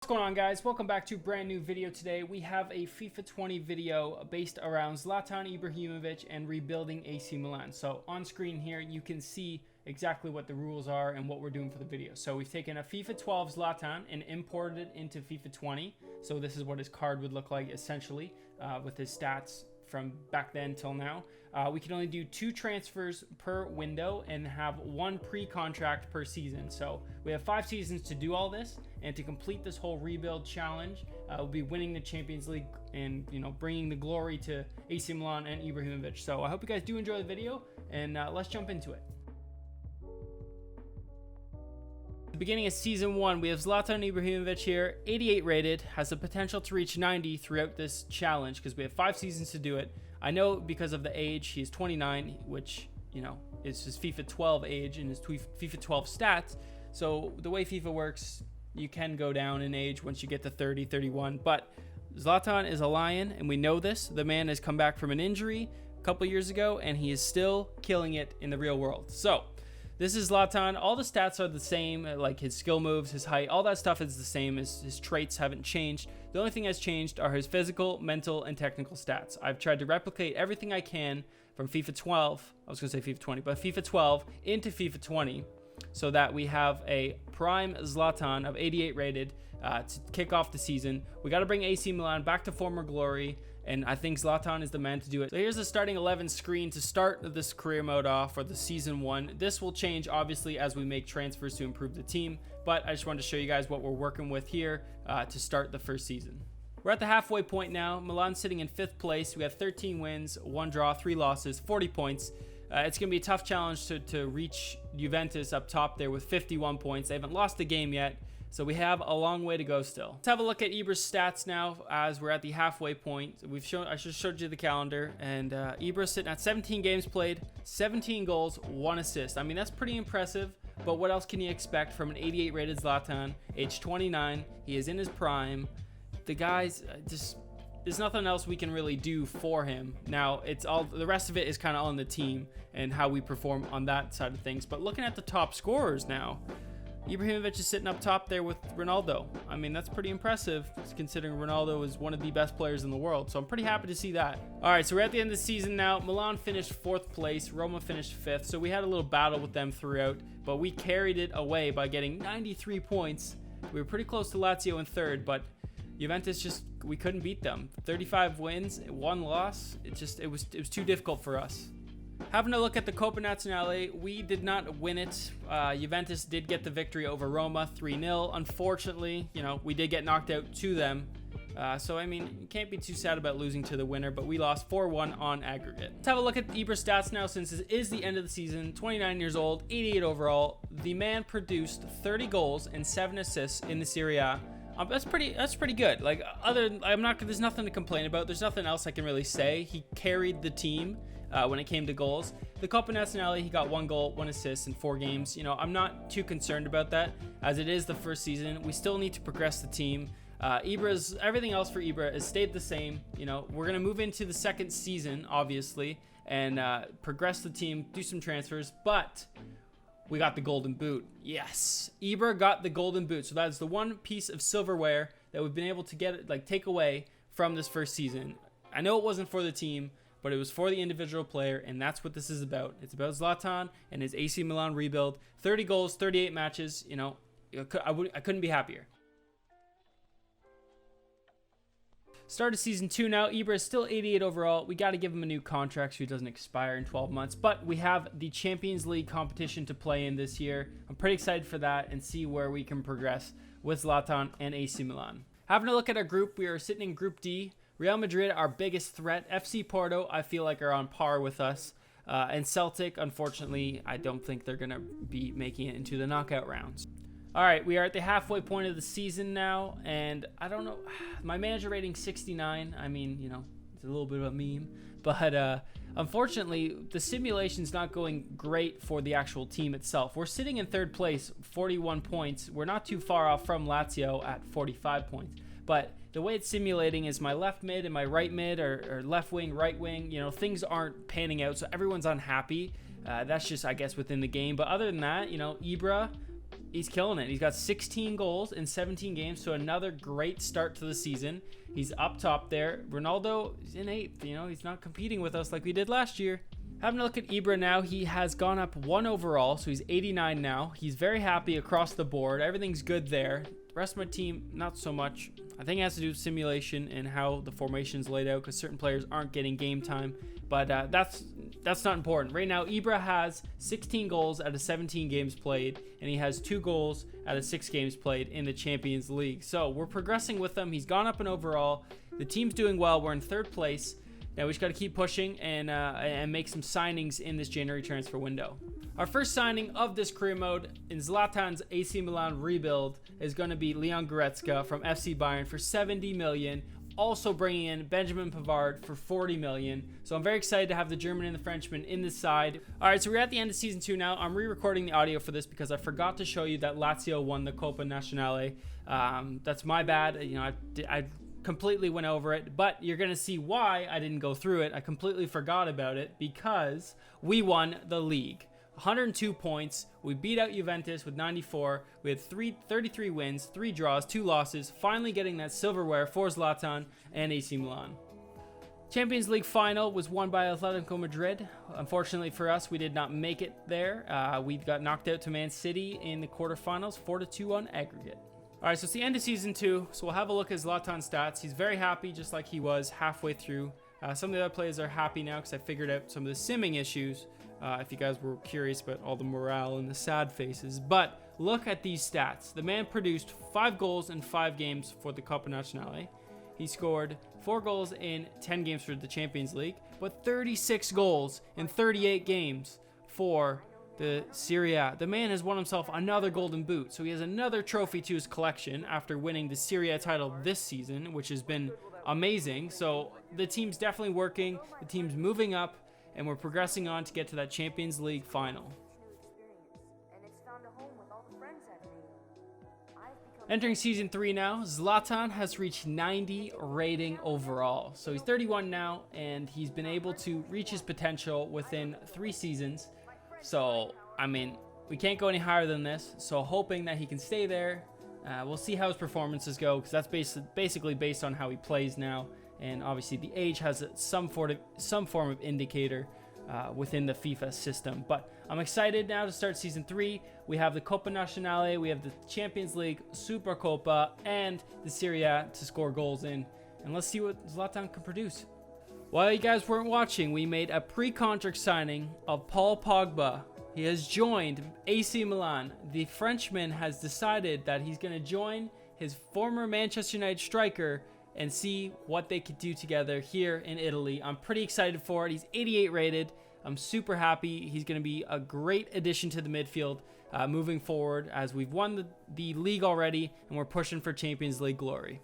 What's going on, guys? Welcome back to a brand new video. Today we have a FIFA 20 video based around Zlatan Ibrahimovic and rebuilding AC Milan. So on screen here you can see exactly what the rules are and what we're doing for the video. So we've taken a FIFA 12 Zlatan and imported it into FIFA 20. So this is what his card would look like essentially, with his stats from back then till now. We can only do 2 transfers per window and have 1 pre-contract per season. So we have 5 seasons to do all this, and to complete this whole rebuild challenge, we'll be winning the Champions League and bringing the glory to AC Milan and Ibrahimovic. So I hope you guys do enjoy the video, and let's jump into it. At the beginning of season 1, we have Zlatan Ibrahimovic here, 88 rated, has the potential to reach 90 throughout this challenge because we have 5 seasons to do it. I know because of the age, he's 29, which, is his FIFA 12 age and his FIFA 12 stats. So the way FIFA works, you can go down in age once you get to 30, 31. But Zlatan is a lion, and we know this. The man has come back from an injury a couple years ago, and he is still killing it in the real world. So this is Zlatan. All the stats are the same, like his skill moves, his height, all that stuff is the same. His traits haven't changed. The only thing that's changed are his physical, mental, and technical stats. I've tried to replicate everything I can from FIFA 12, I was going to say FIFA 20, but FIFA 12 into FIFA 20, so that we have a prime Zlatan of 88 rated to kick off the season. We got to bring AC Milan back to former glory, and I think Zlatan is the man to do it. So here's the starting 11 screen to start this career mode off for the season 1. This will change obviously as we make transfers to improve the team, but I just wanted to show you guys what we're working with here to start the first season. We're at the halfway point now. Milan's sitting in 5th place. We have 13 wins, 1 draw, 3 losses, 40 points. It's going to be a tough challenge to reach Juventus up top there with 51 points. They haven't lost a game yet, so we have a long way to go still. Let's have a look at Ibra's stats now as we're at the halfway point. I just showed you the calendar, and Ibra's sitting at 17 games played, 17 goals, 1 assist. I mean, that's pretty impressive, but what else can you expect from an 88 rated Zlatan, age 29? He is in his prime. The guy's just... There's nothing else we can really do for him. Now, it's all the rest of it is kind of on the team and how we perform on that side of things. But looking at the top scorers now, Ibrahimovic is sitting up top there with Ronaldo. I mean, that's pretty impressive considering Ronaldo is one of the best players in the world. So I'm pretty happy to see that. All right, so we're at the end of the season now. Milan finished 4th place. Roma finished 5th. So we had a little battle with them throughout, but we carried it away by getting 93 points. We were pretty close to Lazio in 3rd, but Juventus we couldn't beat them. 35 wins, 1 loss. It was too difficult for us. Having a look at the Coppa Nazionale, we did not win it. Juventus did get the victory over Roma, 3-0. Unfortunately, we did get knocked out to them. So, I mean, you can't be too sad about losing to the winner, but we lost 4-1 on aggregate. Let's have a look at Ibra's stats now since it is the end of the season. 29 years old, 88 overall. The man produced 30 goals and 7 assists in the Serie A. That's pretty good. Like, there's nothing to complain about. There's nothing else I can really say. He carried the team when it came to goals. The Coppa Nazionale, he got 1 goal, 1 assist in 4 games. I'm not too concerned about that as it is the first season. We still need to progress the team. Everything else for Ibra has stayed the same. We're going to move into the 2nd season, obviously, and progress the team, do some transfers, but we got the golden boot. Yes, Ibra got the golden boot. So that's the one piece of silverware that we've been able to take away from this first season. I know it wasn't for the team, but it was for the individual player, and that's what this is about. It's about Zlatan and his AC Milan rebuild. 30 goals, 38 matches. I couldn't be happier. Start of season 2 now. Ibra is still 88 overall. We got to give him a new contract so he doesn't expire in 12 months. But we have the Champions League competition to play in this year. I'm pretty excited for that and see where we can progress with Zlatan and AC Milan. Having a look at our group, we are sitting in Group D. Real Madrid, our biggest threat. FC Porto, I feel like, are on par with us. And Celtic, unfortunately, I don't think they're going to be making it into the knockout rounds. All right, we are at the halfway point of the season now, and I don't know, my manager rating 69. I mean, it's a little bit of a meme, but unfortunately, the simulation's not going great for the actual team itself. We're sitting in 3rd place, 41 points. We're not too far off from Lazio at 45 points, but the way it's simulating is my left mid and my right mid or left wing, right wing, things aren't panning out, so everyone's unhappy. That's just, I guess, within the game, but other than that, Ibra he's killing it. He's got 16 goals in 17 games, so another great start to the season. He's up top there. Ronaldo is in 8th. You know, he's not competing with us like we did last year. Having a look at Ibra now, he has gone up 1 overall, so he's 89 now. He's very happy across the board. Everything's good there. The rest of my team, not so much. I think it has to do with simulation and how the formation's laid out, because certain players aren't getting game time. But that's not important. Right now, Ibra has 16 goals out of 17 games played, and he has 2 goals out of 6 games played in the Champions League. So we're progressing with him. He's gone up in overall. The team's doing well. We're in 3rd place. Now we just got to keep pushing and make some signings in this January transfer window. Our first signing of this career mode in Zlatan's AC Milan rebuild is going to be Leon Goretzka from FC Bayern for 70 million. Also bringing in Benjamin Pavard for 40 million. So I'm very excited to have the German and the Frenchman in this side. All right, so we're at the end of season 2 now. I'm re-recording the audio for this because I forgot to show you that Lazio won the Coppa Nazionale. That's my bad. You know, I completely went over it, but you're going to see why I didn't go through it. I completely forgot about it because we won the league. 102 points. We beat out Juventus with 94. We had 33 wins, 3 draws, 2 losses, finally getting that silverware for Zlatan and AC Milan. Champions League final was won by Atletico Madrid. Unfortunately for us, we did not make it there. We got knocked out to Man City in the quarterfinals, 4-2 on aggregate. All right, so it's the end of season 2, so we'll have a look at Zlatan's stats. He's very happy, just like he was halfway through. Some of the other players are happy now because I figured out some of the simming issues, if you guys were curious about all the morale and the sad faces. But look at these stats. The man produced 5 goals in 5 games for the Coppa Nazionale. He scored 4 goals in 10 games for the Champions League, but 36 goals in 38 games for the Serie A. The man has won himself another golden boot, so he has another trophy to his collection after winning the Serie A title this season, which has been amazing. So the team's definitely working, the team's moving up, and we're progressing on to get to that Champions League final. Entering season 3 now, Zlatan has reached 90 rating overall. So he's 31 now, and he's been able to reach his potential within 3 seasons. So, I mean, we can't go any higher than this. So hoping that he can stay there. We'll see how his performances go, because that's basically based on how he plays now. And obviously the age has some form of indicator within the FIFA system. But I'm excited now to start season 3. We have the Coppa Nazionale, we have the Champions League, Supercoppa, and the Serie A to score goals in. And let's see what Zlatan can produce. While you guys weren't watching, we made a pre-contract signing of Paul Pogba. He has joined AC Milan. The Frenchman has decided that he's going to join his former Manchester United striker and see what they could do together here in Italy. I'm pretty excited for it. He's 88 rated. I'm super happy. He's going to be a great addition to the midfield moving forward, as we've won the league already and we're pushing for Champions League glory.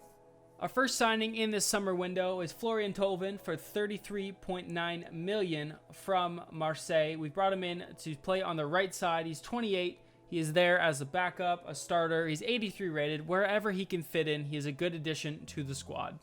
Our first signing in this summer window is Florian Thauvin for 33.9 million from Marseille. We brought him in to play on the right side. He's 28. He is there as a backup, a starter. He's 83 rated. Wherever he can fit in, he is a good addition to the squad.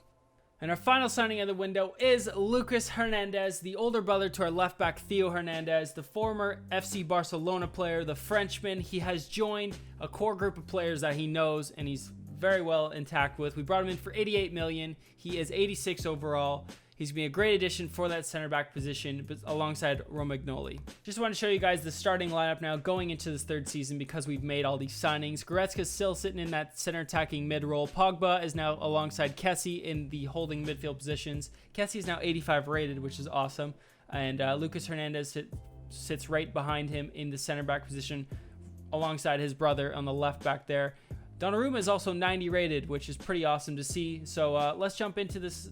And our final signing of the window is Lucas Hernandez, the older brother to our left back Theo Hernandez, the former FC Barcelona player, the Frenchman. He has joined a core group of players that he knows and he's very well intact with. We brought him in for 88 million. He is 86 overall. He's going to be a great addition for that center back position, but alongside Romagnoli. Just want to show you guys the starting lineup now going into this 3rd season because we've made all these signings. Goretzka's still sitting in that center attacking mid role. Pogba is now alongside Kessie in the holding midfield positions. Kessie is now 85 rated, which is awesome. And Lucas Hernandez sits right behind him in the center back position alongside his brother on the left back there. Donnarumma is also 90 rated, which is pretty awesome to see. So let's jump into this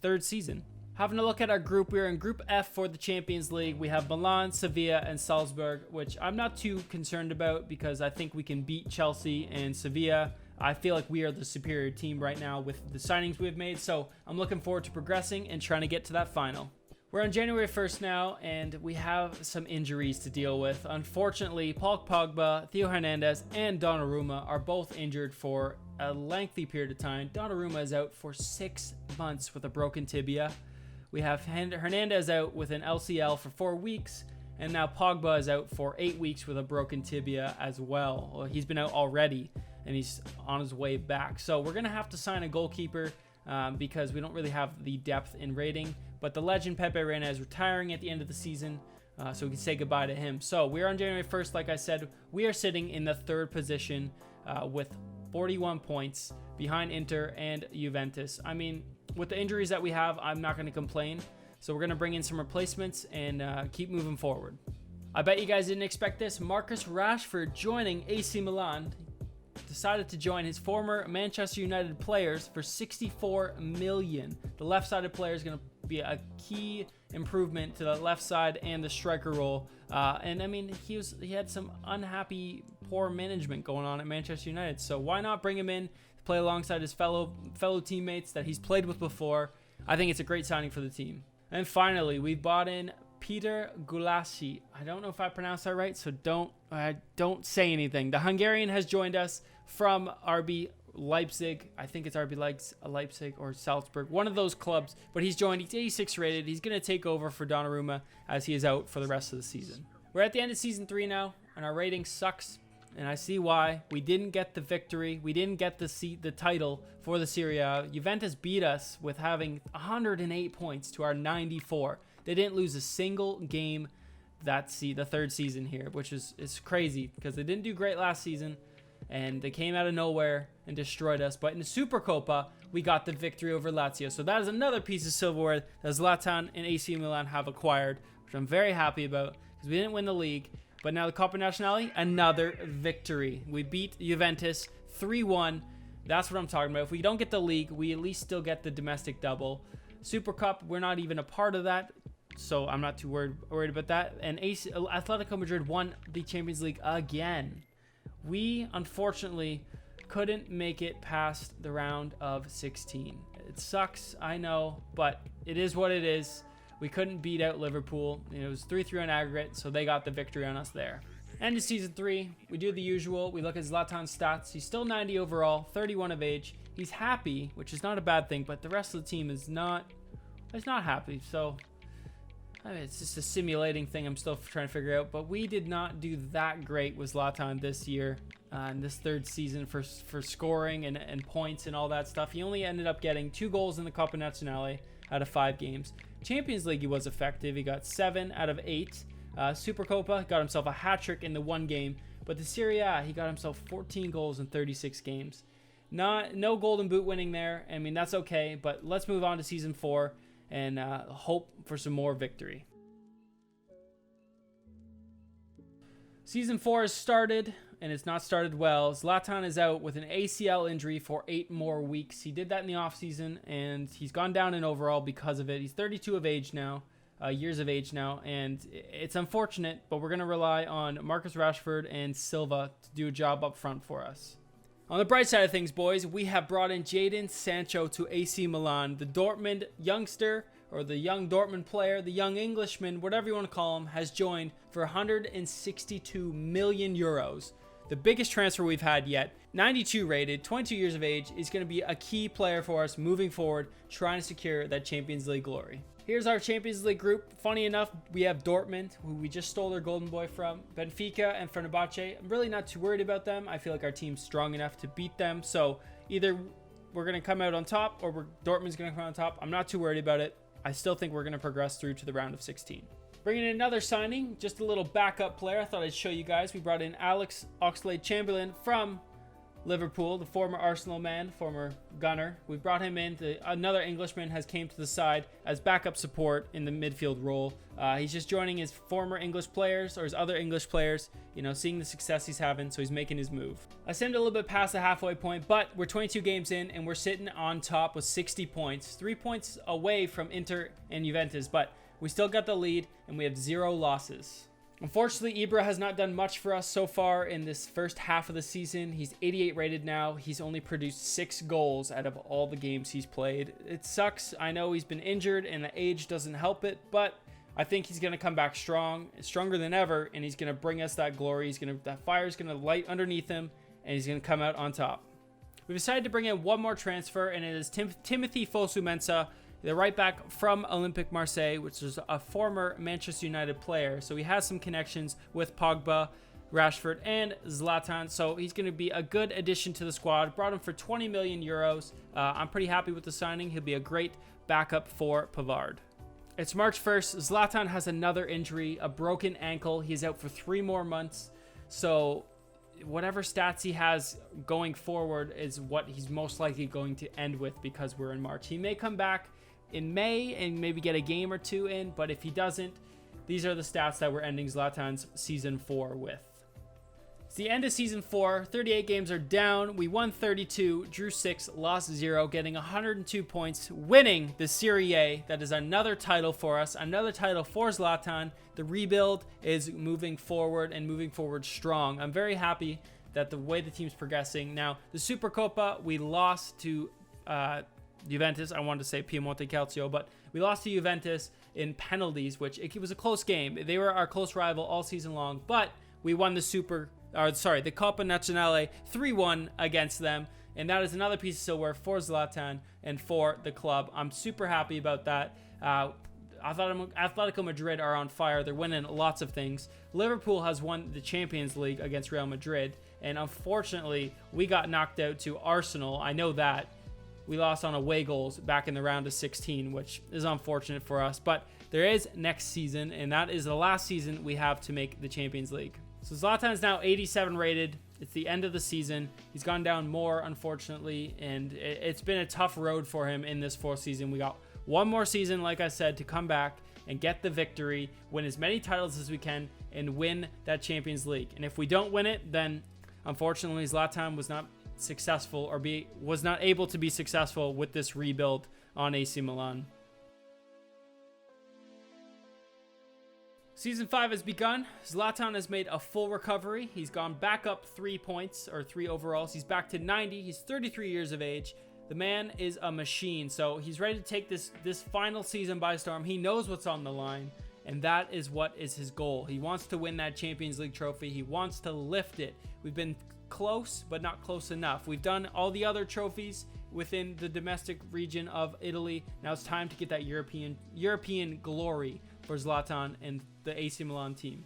3rd season. Having a look at our group, we're in Group F for the Champions League. We have Milan, Sevilla, and Salzburg, which I'm not too concerned about because I think we can beat Chelsea and Sevilla. I feel like we are the superior team right now with the signings we've made. So I'm looking forward to progressing and trying to get to that final. We're on January 1st now, and we have some injuries to deal with. Unfortunately, Paul Pogba, Theo Hernandez, and Donnarumma are both injured for a lengthy period of time. Donnarumma is out for 6 months with a broken tibia. We have Hernandez out with an LCL for 4 weeks, And now Pogba is out for 8 weeks with a broken tibia as well. He's been out already, and he's on his way back. So we're going to have to sign a goalkeeper because we don't really have the depth in rating. But the legend Pepe Reina is retiring at the end of the season, so we can say goodbye to him. So we're on January 1st, like I said. We are sitting in the 3rd position with 41 points behind Inter and Juventus. I mean, with the injuries that we have, I'm not going to complain. So we're going to bring in some replacements and keep moving forward. I bet you guys didn't expect this. Marcus Rashford joining AC Milan. Decided to join his former Manchester United players for 64 million. The left-sided player is going to be a key improvement to the left side and the striker role. And I mean, he had some unhappy, poor management going on at Manchester United. So why not bring him in to play alongside his fellow teammates that he's played with before? I think it's a great signing for the team. And finally, we bought in Peter Gulácsi. I don't know if I pronounced that right, so don't say anything. The Hungarian has joined us from RB Leipzig. I think it's RB Leipzig or Salzburg, one of those clubs. But he's joined. He's 86 rated. He's going to take over for Donnarumma as he is out for the rest of the season. We're at the end of season 3 now, and our rating sucks. And I see why. We didn't get the victory. We didn't get the title for the Serie A. Juventus beat us with having 108 points to our 94. They didn't lose a single game the 3rd season here, which is crazy because they didn't do great last season and they came out of nowhere and destroyed us. But in the Supercoppa, we got the victory over Lazio. So that is another piece of silverware that Zlatan and AC Milan have acquired, which I'm very happy about because we didn't win the league. But now the Coppa Nazionale, another victory. We beat Juventus 3-1. That's what I'm talking about. If we don't get the league, we at least still get the domestic double. Super Cup, we're not even a part of that, so I'm not too worried about that. And Atletico Madrid won the Champions League again. We, unfortunately, couldn't make it past the round of 16. It sucks, I know, but it is what it is. We couldn't beat out Liverpool. It was 3-3 on aggregate, so they got the victory on us there. End of season 3, we do the usual. We look at Zlatan's stats. He's still 90 overall, 31 of age. He's happy, which is not a bad thing, but the rest of the team is not happy. So I mean, it's just a simulating thing I'm still trying to figure out. But we did not do that great with Zlatan this year, in this 3rd season for scoring and points and all that stuff. He only ended up getting 2 goals in the Coppa Nazionale out of 5 games. Champions League, he was effective. He got 7 out of 8. Supercoppa, got himself a hat-trick in the 1 game. But the Serie A, he got himself 14 goals in 36 games. No golden boot winning there. I mean, that's okay. But let's move on to season 4 and hope for some more victory. Season 4 has started, and it's not started well. Zlatan is out with an ACL injury for 8 more weeks. He did that in the offseason, and he's gone down in overall because of it. He's 32 of age now, years of age now, and it's unfortunate, but we're going to rely on Marcus Rashford and Silva to do a job up front for us. On the bright side of things, boys, we have brought in Jadon Sancho to AC Milan. The Dortmund youngster, or the young Dortmund player, the young Englishman, whatever you want to call him, has joined for 162 million euros. The biggest transfer we've had yet. 92 rated, 22 years of age, is going to be a key player for us moving forward, trying to secure that Champions League glory. Here's our Champions League group. Funny enough, we have Dortmund, who we just stole their golden boy from, Benfica and Fenerbahce. I'm really not too worried about them. I feel like our team's strong enough to beat them. So either we're going to come out on top or Dortmund's going to come out on top. I'm not too worried about it. I still think we're going to progress through to the round of 16. Bringing in another signing, just a little backup player. I thought I'd show you guys. We brought in Alex Oxlade-Chamberlain from Liverpool, the former Arsenal man, former Gunner. We brought him in. Another Englishman has came to the side as backup support in the midfield role. He's just joining his former English players or his other English players, seeing the success he's having, so he's making his move. I sent a little bit past the halfway point, but we're 22 games in and we're sitting on top with 60 points, 3 points away from Inter and Juventus, but we still got the lead and we have 0 losses. Unfortunately, Ibra has not done much for us so far in this first half of the season. He's 88 rated now. He's only produced 6 goals out of all the games he's played. It sucks. I know he's been injured and the age doesn't help it, but I think he's going to come back stronger than ever, and he's going to bring us that glory. That fire's going to light underneath him, and he's going to come out on top. We've decided to bring in one more transfer, and it is Timothy Fosu-Mensah. the right back from Olympique Marseille, which is a former Manchester United player. So he has some connections with Pogba, Rashford, and Zlatan. So he's going to be a good addition to the squad. Brought him for 20 million euros. I'm pretty happy with the signing. He'll be a great backup for Pavard. It's March 1st. Zlatan has another injury, a broken ankle. He's out for 3 more months. So whatever stats he has going forward is what he's most likely going to end with, because we're in March. He may come back in May and maybe get a game or 2 in, but if he doesn't, these are the stats that we're ending Zlatan's season 4 with. It's the end of season 4. 38 games are down. We won 32, drew 6, lost 0, getting 102 points, winning the Serie A. That is another title for us, another title for Zlatan. The rebuild is moving forward and moving forward strong. I'm very happy that the way the team's progressing. Now, the Supercoppa, we lost to Juventus. I wanted to say Piemonte Calcio, but we lost to Juventus in penalties, which it was a close game. They were our close rival all season long, but we won the the Coppa Nazionale 3-1 against them, and that is another piece of silver for Zlatan and for the club. I'm super happy about that. Atletico Madrid are on fire. They're winning lots of things. Liverpool has won the Champions League against Real Madrid, and unfortunately, we got knocked out to Arsenal. I know that. We lost on away goals back in the round of 16, which is unfortunate for us. But there is next season, and that is the last season we have to make the Champions League. So Zlatan is now 87 rated. It's the end of the season. He's gone down more, unfortunately, and it's been a tough road for him in this 4th season. We got one more season, like I said, to come back and get the victory, win as many titles as we can, and win that Champions League. And if we don't win it, then unfortunately Zlatan was not successful or was not able to be successful with this rebuild on AC Milan. Season 5 has begun. Zlatan has made a full recovery. He's gone back up 3 points, or 3 overalls. He's back to 90. He's 33 years of age. The man is a machine. So he's ready to take this final season by storm. He knows what's on the line, and that is what is his goal. He wants to win that Champions League trophy. He wants to lift it. We've been close, but not close enough. We've done all the other trophies within the domestic region of Italy. Now it's time to get that European glory for Zlatan and the AC Milan team.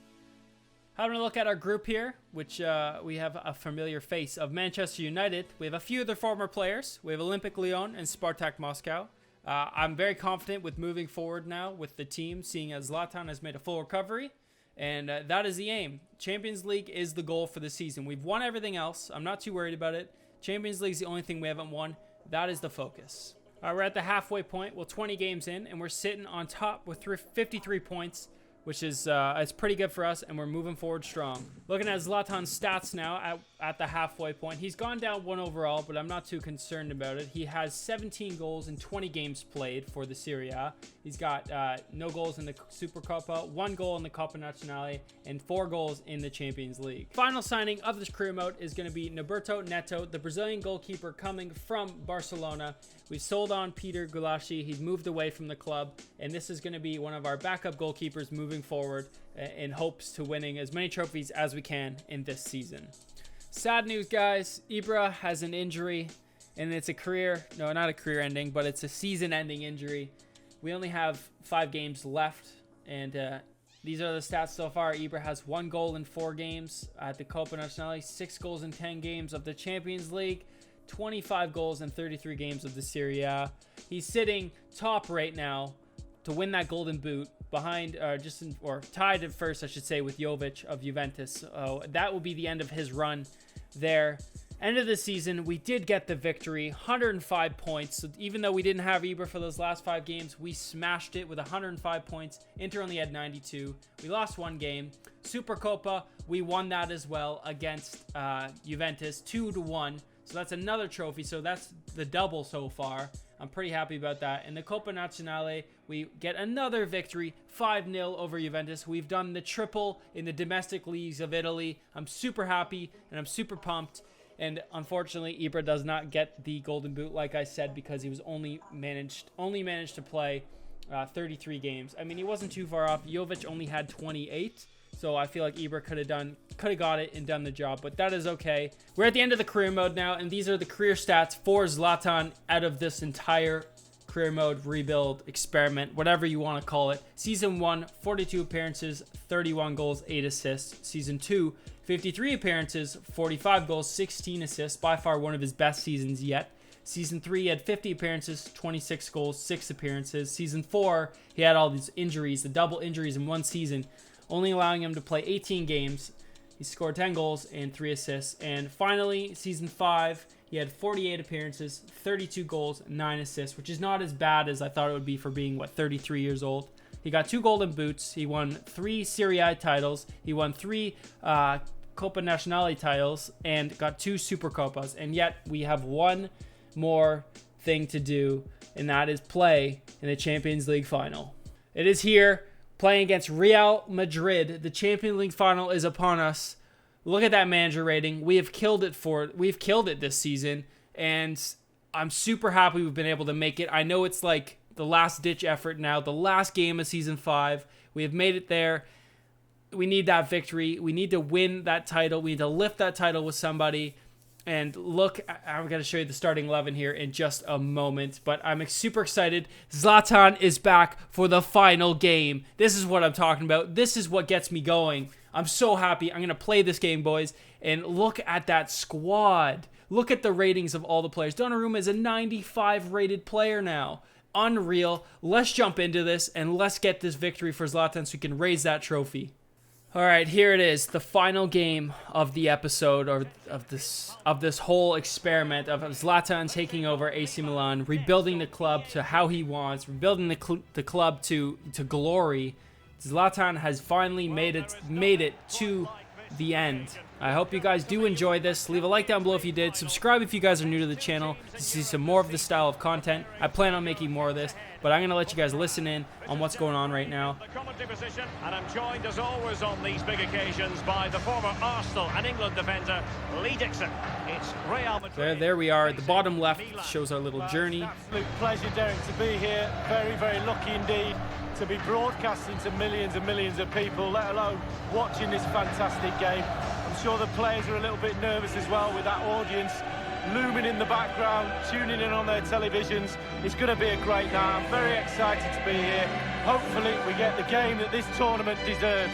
Having a look at our group here, which we have a familiar face of Manchester United. We have a few of their former players. We have Olympique Lyon and Spartak Moscow. I'm very confident with moving forward now with the team, seeing as Zlatan has made a full recovery. And that is the aim. Champions League is the goal for the season. We've won everything else. I'm not too worried about it. Champions League is the only thing we haven't won. That is the focus. We're at the halfway point. Well, 20 games in, and we're sitting on top with 53 points, which is it's pretty good for us, and we're moving forward strong. Looking at Zlatan's stats now at the halfway point, he's gone down 1 overall, but I'm not too concerned about it. He has 17 goals in 20 games played for the Serie A. He's got no goals in the Supercoppa, 1 goal in the Coppa Nazionale, and 4 goals in the Champions League. Final signing of this career mode is going to be Norberto Neto, the Brazilian goalkeeper coming from Barcelona. We sold on Peter Gulaschi. He's moved away from the club, and this is going to be one of our backup goalkeepers moving forward in hopes to winning as many trophies as we can in this season. Sad news, guys. Ibra has an injury, and it's not a career ending, but it's a season ending injury. We only have 5 games left, and these are the stats so far. Ibra has 1 goal in 4 games at the Coppa Nazionale, 6 goals in 10 games of the Champions League, 25 goals in 33 games of the Serie A. He's sitting top right now to win that golden boot, behind tied at first, I should say, with Jovic of Juventus. That will be the end of his run there. End of the season, we did get the victory, 105 points. So even though we didn't have Ibra for those last 5 games, we smashed it with 105 points. Inter only had 92. We lost 1 game. Supercoppa, we won that as well against Juventus, 2-1. So that's another trophy. So that's the double so far. I'm pretty happy about that. In the Coppa Nazionale, we get another victory, 5-0 over Juventus. We've done the triple in the domestic leagues of Italy. I'm super happy and I'm super pumped. And unfortunately, Ibra does not get the golden boot, like I said, because he was only managed to play 33 games. I mean, he wasn't too far off. Jovic only had 28. So I feel like Ibra could have got it and done the job, but that is okay. We're at the end of the career mode now, and these are the career stats for Zlatan out of this entire career mode, rebuild, experiment, whatever you want to call it. Season 1, 42 appearances, 31 goals, 8 assists. Season 2, 53 appearances, 45 goals, 16 assists. By far one of his best seasons yet. Season 3, he had 50 appearances, 26 goals, 6 appearances. Season 4, he had all these injuries, the double injuries in one season, only allowing him to play 18 games. He scored 10 goals and 3 assists. And finally, Season 5, he had 48 appearances, 32 goals, 9 assists, which is not as bad as I thought it would be for being, 33 years old. He got 2 golden boots. He won 3 Serie A titles. He won 3 Coppa Nazionale titles and got 2 Supercoppas. And yet we have one more thing to do, and that is play in the Champions League final. It is here, playing against Real Madrid. The Champions League final is upon us. Look at that manager rating. We've killed it this season, and I'm super happy we've been able to make it. I know it's like the last ditch effort now, the last game of season 5. We have made it there. We need that victory. We need to win that title. We need to lift that title with somebody. And look, I'm going to show you the starting 11 here in just a moment. But I'm super excited. Zlatan is back for the final game. This is what I'm talking about. This is what gets me going. I'm so happy. I'm going to play this game, boys. And look at that squad. Look at the ratings of all the players. Donnarumma is a 95 rated player now. Unreal. Let's jump into this and let's get this victory for Zlatan so we can raise that trophy. All right, here it is, the final game of the episode, or of this whole experiment of Zlatan taking over AC Milan, rebuilding the club to how he wants, rebuilding the club to glory. Zlatan has finally made it to the end. I hope you guys do enjoy this. Leave a like down below if you did. Subscribe if you guys are new to the channel to see some more of this style of content. I plan on making more of this, but I'm going to let you guys listen in on what's going on right now. The commentary position, and I'm joined as always on these big occasions by the former Arsenal and England defender, Lee Dixon. It's Real Madrid. There we are. The bottom left shows our little journey. Absolute pleasure, Derek, to be here. Very, very lucky indeed to be broadcasting to millions and millions of people, let alone watching this fantastic game. I'm sure the players are a little bit nervous as well with that audience looming in the background, tuning in on their televisions. It's going to be a great night. I'm very excited to be here. Hopefully we get the game that this tournament deserves.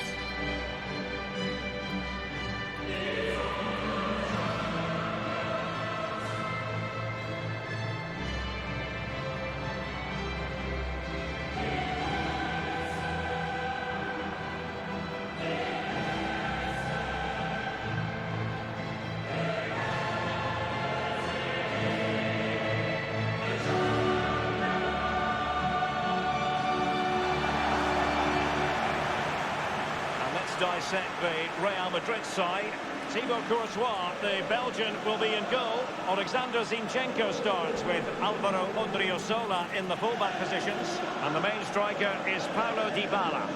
Dissect the Real Madrid side. Thibaut Courtois, the Belgian, will be in goal. Alexander Zinchenko starts with Alvaro Odriozola in the fullback positions. And the main striker is Paulo Dybala.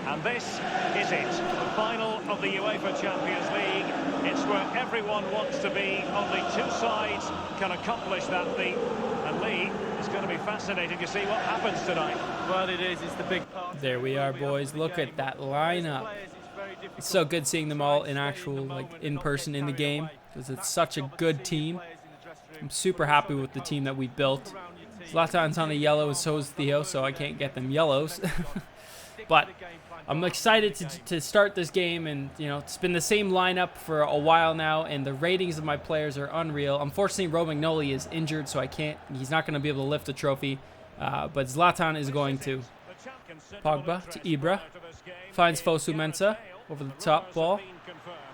And this is it, the final of the UEFA Champions League. It's where everyone wants to be. Only 2 sides can accomplish that feat. And Lee, it's going to be fascinating to see what happens tonight. Well, it is. It's the big part. There we are, boys. Look at that lineup. It's so good seeing them all in actual, like, in person in the game, because it's such a good team. I'm super happy with the team that we built. Zlatan's on the yellow, and so is Theo, so I can't get them yellows. But I'm excited to start this game, and you know, it's been the same lineup for a while now, and the ratings of my players are unreal. Unfortunately, Romagnoli is injured, so he's not going to be able to lift the trophy, but Zlatan is going to. Pogba to Ibra, finds Fosu Mensah, over the top ball,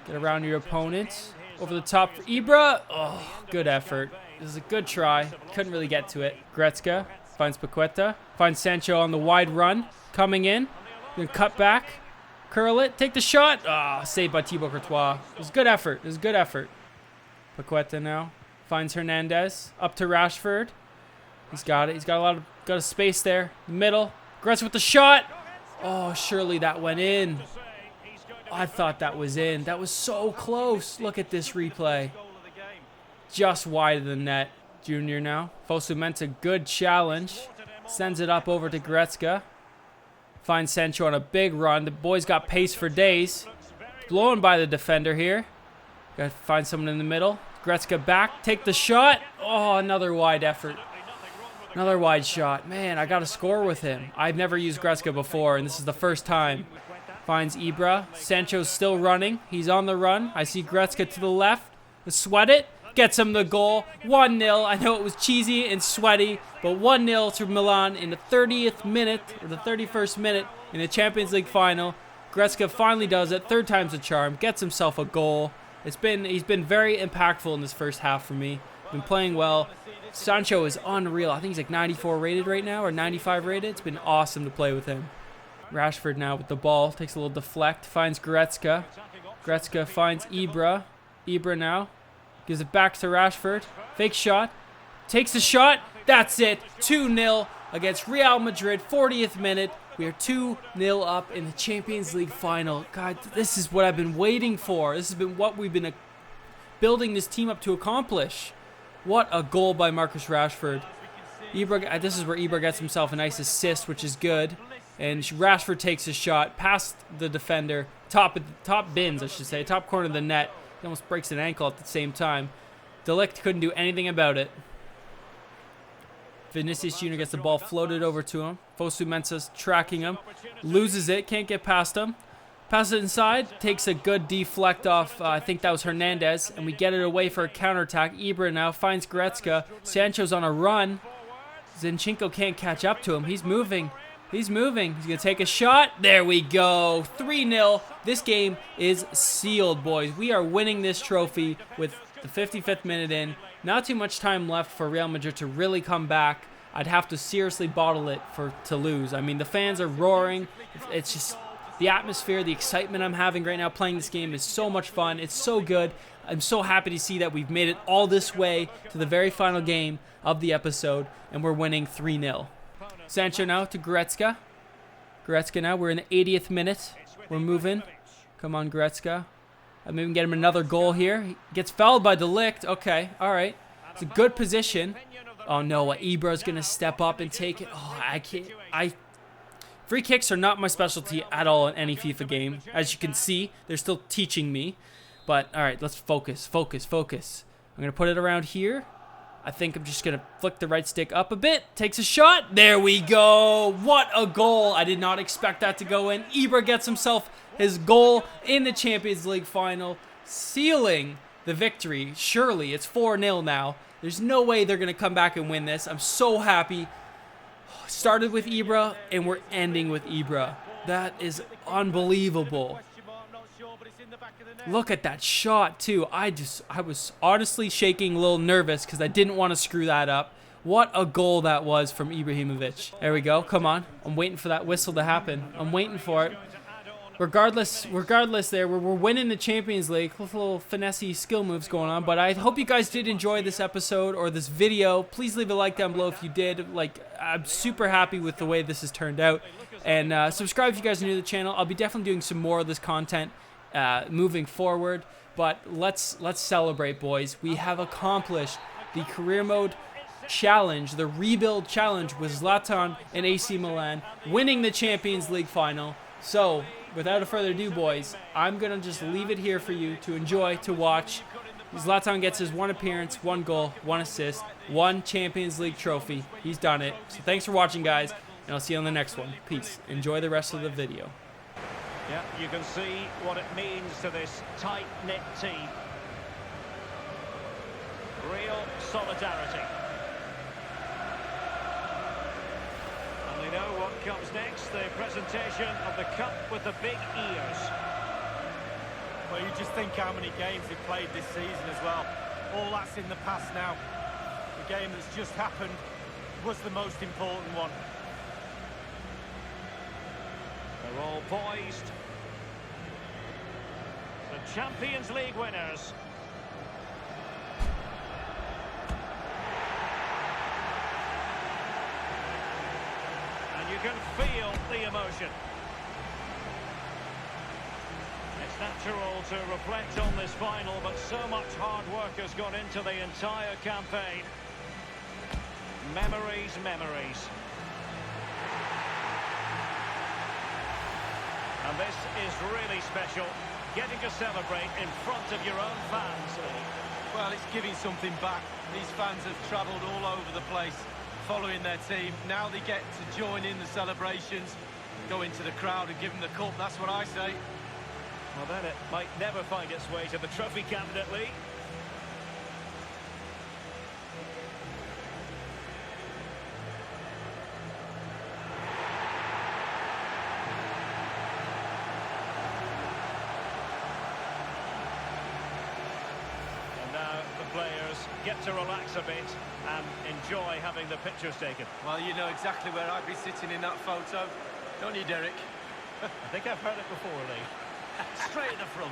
get around your opponent, over the top for Ibra. Oh, good effort. This is a good try, couldn't really get to it. Goretzka finds Paqueta, finds Sancho on the wide run, coming in. Gonna cut back, curl it, take the shot. Ah, oh, saved by Thibaut Courtois. It was good effort. It was good effort. Paqueta now finds Hernandez up to Rashford. He's got it. He's got a space there. Middle. Goretzka with the shot. Oh, surely that went in. I thought that was in. That was so close. Look at this replay. Just wide of the net. Junior now. Fosu Mensah, good challenge. Sends it up over to Goretzka. Finds Sancho on a big run. The boys got pace for days. Blown by the defender here. Got to find someone in the middle. Goretzka back. Take the shot. Oh, another wide effort. Another wide shot. Man, I got to score with him. I've never used Goretzka before, and this is the first time. Finds Ibra. Sancho's still running. He's on the run. I see Goretzka to the left. Sweat it. Gets him the goal. 1-0. I know it was cheesy and sweaty, but 1-0 to Milan in the 30th minute, or the 31st minute in the Champions League final. Goretzka finally does it. Third time's a charm. Gets himself a goal. He's been very impactful in this first half for me. Been playing well. Sancho is unreal. I think he's like 94 rated right now, or 95 rated. It's been awesome to play with him. Rashford now with the ball. Takes a little deflect. Finds Goretzka. Goretzka finds Ibra. Ibra now. Gives it back to Rashford. Fake shot. Takes the shot. That's it. 2-0 against Real Madrid. 40th minute. We are 2-0 up in the Champions League final. God, this is what I've been waiting for. This has been what we've been building this team up to accomplish. What a goal by Marcus Rashford. Ibra, this is where Ibra gets himself a nice assist, which is good. And Rashford takes a shot past the defender. Top bins, I should say. Top corner of the net. He almost breaks an ankle at the same time. De Ligt couldn't do anything about it. Vinicius Jr. gets the ball floated over to him. Fosu Mensah's tracking him. Loses it. Can't get past him. Passes it inside. Takes a good deflect off. I think that was Hernandez. And we get it away for a counterattack. Ibra now finds Goretzka. Sancho's on a run. Zinchenko can't catch up to him. He's moving. He's moving. He's going to take a shot. There we go. 3-0. This game is sealed, boys. We are winning this trophy with the 55th minute in. Not too much time left for Real Madrid to really come back. I'd have to seriously bottle it to lose. I mean, the fans are roaring. It's just the atmosphere, the excitement I'm having right now playing this game is so much fun. It's so good. I'm so happy to see that we've made it all this way to the very final game of the episode, and we're winning 3-0. Sancho now to Goretzka. Goretzka now. We're in the 80th minute. We're moving. Come on, Goretzka. Maybe we can get him another goal here. He gets fouled by De Ligt. Okay, all right. It's a good position. Oh, no. Ibra's going to step up and take it. Oh, I can't. Free kicks are not my specialty at all in any FIFA game. As you can see, they're still teaching me. But, all right, let's focus. I'm going to put it around here. I think I'm just going to flick the right stick up a bit. Takes a shot. There we go. What a goal. I did not expect that to go in. Ibra gets himself his goal in the Champions League final, sealing the victory. Surely, it's 4-0 now. There's no way they're going to come back and win this. I'm so happy. Started with Ibra, and we're ending with Ibra. That is unbelievable. Look at that shot, too. I was honestly shaking a little nervous because I didn't want to screw that up. What a goal that was from Ibrahimovic. There we go. Come on. I'm waiting for that whistle to happen. I'm waiting for it. Regardless there, we're winning the Champions League with little finessey skill moves going on. But I hope you guys did enjoy this episode or this video. Please leave a like down below if you did. I'm super happy with the way this has turned out. And subscribe if you guys are new to the channel. I'll be definitely doing some more of this content moving forward. But let's celebrate, boys. We have accomplished the Career Mode Challenge, the Rebuild Challenge with Zlatan and AC Milan, winning the Champions League final. So, without further ado, boys, I'm going to just leave it here for you to enjoy, to watch. Zlatan gets his 1 appearance, 1 goal, 1 assist, 1 Champions League trophy. He's done it. So thanks for watching, guys, and I'll see you on the next one. Peace. Enjoy the rest of the video. Yeah, you can see what it means to this tight-knit team. Real solidarity. And they know what comes next, the presentation of the cup with the big ears. Well, you just think how many games they've played this season as well. All that's in the past now. The game that's just happened was the most important one. They're all poised. The Champions League winners. And you can feel the emotion. It's natural to reflect on this final, but so much hard work has gone into the entire campaign. Memories, memories. And this is really special. getting to celebrate in front of your own fans, Lee. Well, it's giving something back. These fans have travelled all over the place following their team. Now they get to join in the celebrations, go into the crowd and give them the cup. That's what I say. Well, then it might never find its way to the trophy cabinet, Lee. Now the players get to relax a bit and enjoy having the pictures taken. Well, you know exactly where I'd be sitting in that photo, don't you, Derek? I think I've heard it before, Lee. Straight at the front.